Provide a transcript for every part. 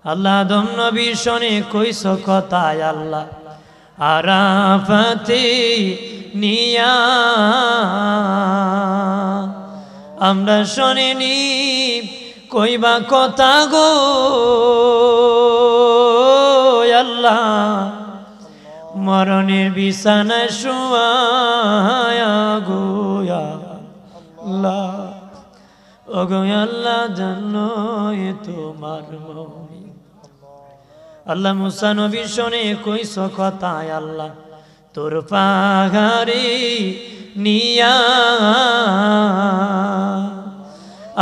আল্লাহ আদম নবীর শোনে কইস কথায় আল্লাহ আরাফাতে নিয়া আমরা শোনেনি কইবা কথা গো আল্লাহ মরণের বিছানায় শুয়া গো আল্লাহ ও গো আল্লাহ জানো এ তোমার মনি আল্লাহ মুসা নবী শোনে কইস কথায় আল্লাহ তোর পাহাড়ে নিয়া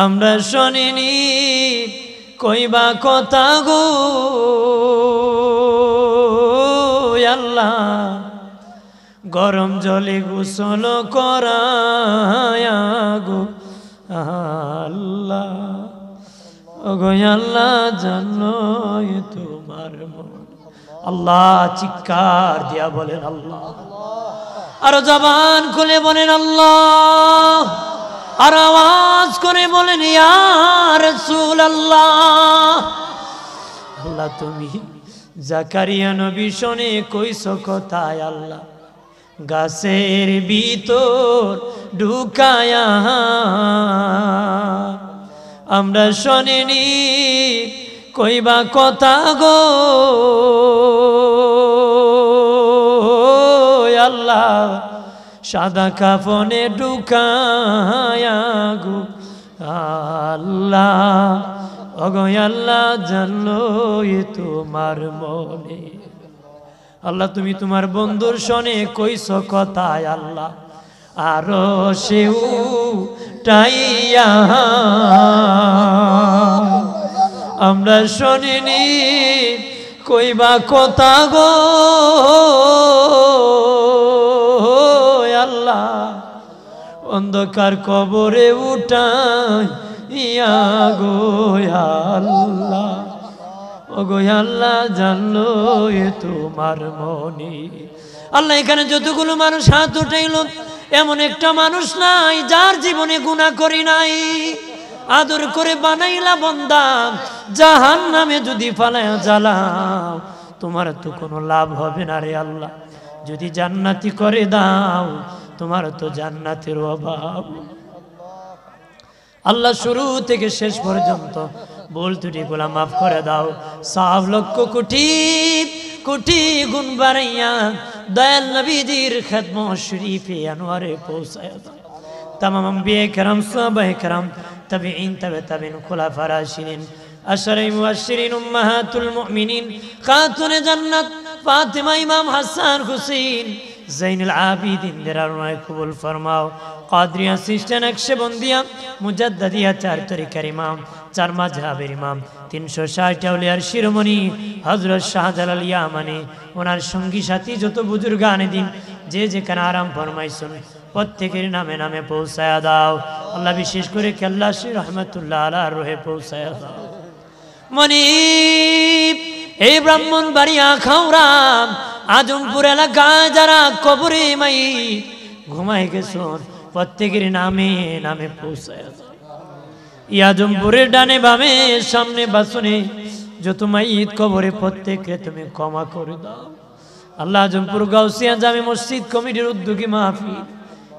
আমরা শোনেনি কইবা কথা গো আল্লাহ গরম জলে গোসল করায়া গো আল্লাহ ও গো আল্লাহ জানো তোমার মন আল্লাহ চিৎকার দিয়া বলেন আল্লাহ আর জবান খুলে বলেন আল্লাহ আর আওয়াজ করে বলেন ইয়া রাসূলুল্লাহ আল্লাহ তুমি জাকারিয়া নবী শোনে কইস কথায় আল্লাহ গাছের ভিতর ঢুকায়া আমরা শোনেনি কইবা কথা গো আল্লাহ সাদা কাফনে ঢুকায়া গো আল্লাহ ওগো আল্লাহ জানলো এ তোমার মনে আল্লাহ তুমি তোমার বন্ধুর শোনে কইস কথায় আল্লাহ আরো সেউ টাইয়া আমরা শোনেনি কইবা কথা গো আল্লাহ অন্ধকার কবরে উঠাইয়া গো আল্লাহ ও গো আল্লাহ জানলো এ তোমার মনি আল্লাহ এখানে যতগুলো মানুষ হাত উঠাইল এমন একটা মানুষ নাই যার জীবনে গুনাহ করি নাই আদর করে বানাইলা বান্দা জাহান্নামে যদি ফালায়া জ্বালাও তোমার তো কোনো লাভ হবে না রে আল্লাহ যদি জান্নাতি করে দাও তোমার তো জান্নাতের অভাব আল্লাহ শুরু থেকে শেষ পর্যন্ত ভুল ত্রুটিগুলা মাফ করে দাও সব লক্ষ কোটি কোটি গুণ বাড়াইয়া দয়াল নবীজির খেদমত শরীফে আনোয়ারে পৌঁছায়া দাও तमाम अंबिया करम साहबाए करम तबीइन तबे तबीन खुलाफा राशिदीन अशरे मुबश्शिरीन उम्महातुल मुमिनीन खातून जन्नत फातिमा इमाम हसन हुसैन ज़ैनुल आबिदीन दरार कबूल फरमाओ कादरिया सिस्टन नक्शबंदिया मुजद्ददिया चार तरीक़ार इमाम चार मजहबेर इमाम 360 আউলিয়ার শিরোমণি হযরত শাহজালাল ইয়ামানি ওনার সঙ্গী সাথী যত বুজুর্গানে দিন যে যেখানে আরাম ফরমাইছেন প্রত্যেকের নামে নামে পৌঁছায়া দাও আল্লাহ বিশেষ করে কেল্লাশী রহমাতুল্লাহ আলাইহির রূহে পৌঁছায়া দাও মনিব এই ব্রাহ্মণবাড়িয়া খাওড়া আজমপুর এলাকায় যারা কবরে মাই ঘুমায় গেছেন প্রত্যেকের নামে নামে পৌঁছায়া দাও আজমপুরের ডানে বামে সামনে বাসনে যত মাইয়িত কবরে প্রত্যেককে তুমি ক্ষমা করে দাও আল্লাহ আজমপুর গাউসিয়া জামে মসজিদ কমিটির উদ্যোগী মাহফিল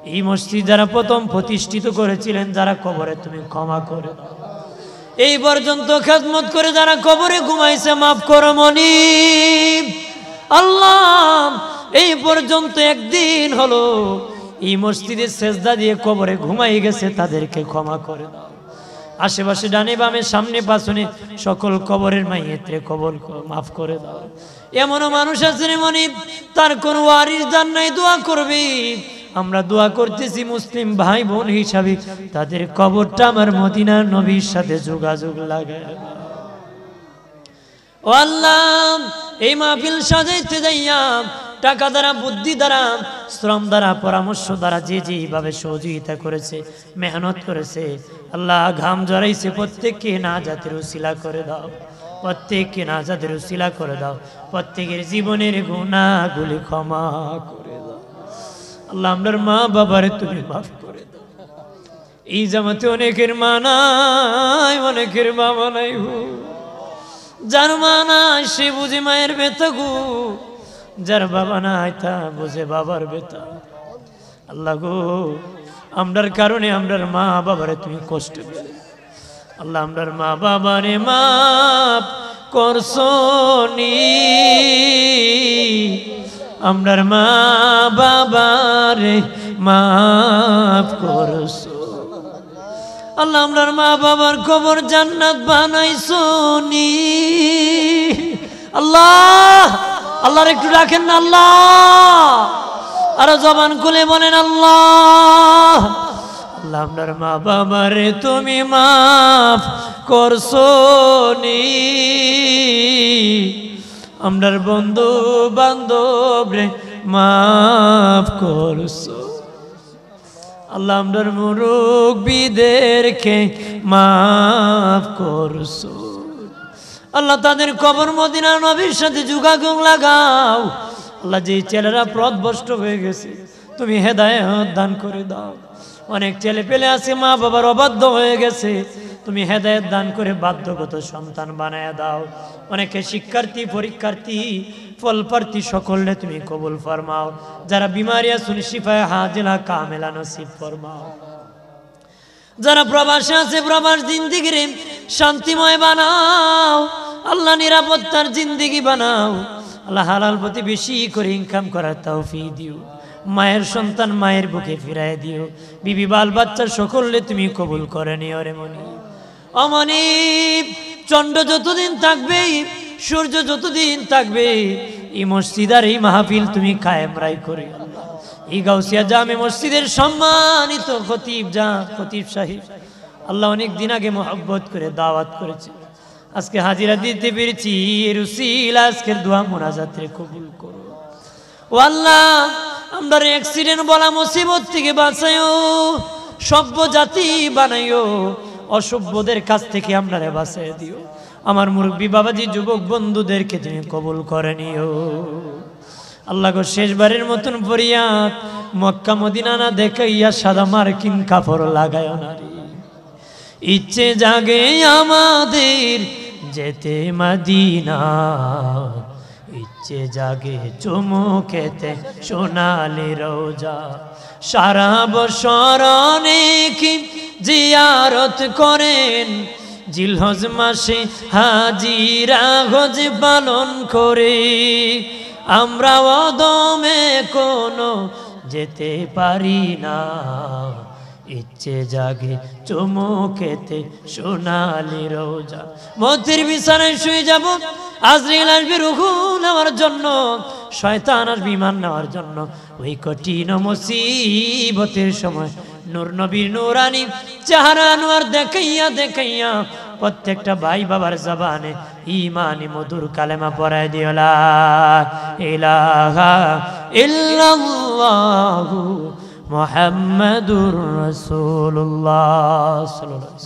এই মসজিদ যারা প্রথম প্রতিষ্ঠিত করেছিলেন যারা কবরে তুমি ক্ষমা করে দাও এই পর্যন্ত খেদমত করে যারা কবরে ঘুমাইছে মাফ করো মনিব আল্লাহ এই পর্যন্ত একদিন হলো এই মসজিদে সেজদা দিয়ে কবরে ঘুমাই গেছে তাদেরকে ক্ষমা করে দাও আশেপাশে ডানে বামে সামনে পাশনে সকল কবরের মাইয়েতরে কবর মাফ করে দাও এমনও মানুষ আছে রে মনিব তার কোনো ওয়ারিস জান নাই দোয়া করবে আমরা দোয়া করতেছি মুসলিম ভাই বোন হিসাবে তাদের কবরটা আমার মদিনার নবীর সাথে যোগাযোগ লাগায় ও আল্লাহ এই মাহফিল সাজাইতে যাইয়া টাকা দ্বারা বুদ্ধি দ্বারা শ্রম দ্বারা পরামর্শ দ্বারা যে যেভাবে সহযোগিতা করেছে মেহনত করেছে আল্লাহ ঘাম জড়াইছে প্রত্যেককে নাজাতের উসিলা করে দাও প্রত্যেককে নাজাতের উসিলা করে দাও প্রত্যেকের জীবনের গুনাহগুলি ক্ষমা করে দাও আল্লাহ আমরার মা বাবারে তুমি মাফ করে দাও এই জামাতে অনেকের মা নাই অনেকের বাবা নাই যার মা নাই সে বুঝে মায়ের বেতা গো, যার বাবা নাই তা বুঝে বাবার বেতা। আল্লাহ গো, আমরার কারণে আমরার মা বাবারে তুমি কষ্ট পেলে, আল্লাহ আমরার মা বাবারে মাফ করছো নি, আমরার মা বাবারে মাফ করছো। আল্লাহ আমরার মা বাবার কবর জান্নাত বানাইছো নি। আল্লাহ, আল্লাহর একটু রাখেন না আল্লাহ, আরো জবান খুলে বলেন আল্লাহ। আল্লাহ আমরার মা বাবারে তুমি মাফ করছো নি, আমরার বন্ধু বান্ধব রে মাফ করছো। আল্লাহ আমরার মুরব্বিদেরকে মাফ করছো। আল্লাহ তাদের কবর মদিনা নবীর সাথে যোগাযোগ লাগাও। আল্লাহ যে ছেলেরা পথভ্রষ্ট হয়ে গেছে তুমি হেদায়েত দান করে দাও। অনেক ছেলে পেলে আছে মা বাবার অবাধ্য হয়ে গেছে, তুমি হেদায়েত দান করে বাধ্যগত সন্তান বানায় দাও। অনেকে শিক্ষার্থী পরীক্ষার্থী ফলপ্রার্থী সকলে তুমি কবুল ফরমাও। যারা বিমারি আছেন শিফায়ে হাজিলা কামেলা নসিব ফরমাও। যারা প্রবাসে আছে প্রবাস জিন্দেগিরে শান্তিময় বানাও। আল্লাহ নিরাপত্তার জিন্দেগি বানাও। আল্লাহ হালাল পথে বেশি করে ইনকাম করার তৌফিক দিও। মায়ের সন্তান মায়ের বুকে ফিরাই দিও। বিবি বাল বাচ্চা সকলে তুমি কবুল করে নিও রে মনি। অমনি চন্দ্র যতদিন থাকবে, সূর্য যতদিন থাকবে, এই মসজিদ আর এই মাহফিল তুমি কায়েম রাই করে। এই গাউসিয়া জামে মসজিদের সম্মানিত খতিব সাহেব আল্লাহ অনেক দিন আগে মহব্বত করে দাওয়াত করেছে, আজকে হাজিরা দিতে পেরেছি। এর উসিলা আজকের দোয়া মুনাজাতে কবুল করো। ও আল্লাহ, আমরা অ্যাক্সিডেন্ট বলা মুসিবত থেকে বাঁচাইও, সভ্য জাতি বানাইও, অসভ্যদের কাছ থেকে আমরা বাঁচাই দিও। আমার মুরব্বী বাবাজি যুবক বন্ধুদেরকে তুমি কবুল করে নিও। আল্লাহ গো, শেষবারের মতন ফরিয়াদ, মক্কা মদিনা না দেখাইয়া সাদা মার্কিন কাপড় লাগায় না রে। ইচ্ছে জাগে আমাদের যেতে মদিনা, ইচ্ছে জাগে চুমু খেতে সোনালি রোজা। সারা বছর অনেকে জিয়ারত করেন, জিলহজ মাসে হাজিরা হজ পালন করে। আমরা অদমে কোনো যেতে পারি না, ইচ্ছে জাগে চুমু খেতে সোনালি রোজা। মতের বিছানায় শুয়ে যাব, আজরাইল আসবে রূহ নেওয়ার জন্য, শয়তান আসবে ঈমান নেওয়ার জন্য। ওই কঠিন মুসিবতের সময় নূর নবীর নূরানি চেহারা আনোয়ার দেখাইয়া দেখাইয়া প্রত্যেকটা ভাই বাবার জবানে ঈমানি মধুর কালেমা পড়ায় দিও, লা ইলাহা ইল্লাল্লাহু মুহাম্মাদুর রাসূলুল্লাহ সাল্লাল্লাহু আলাইহি ওয়াসাল্লাম।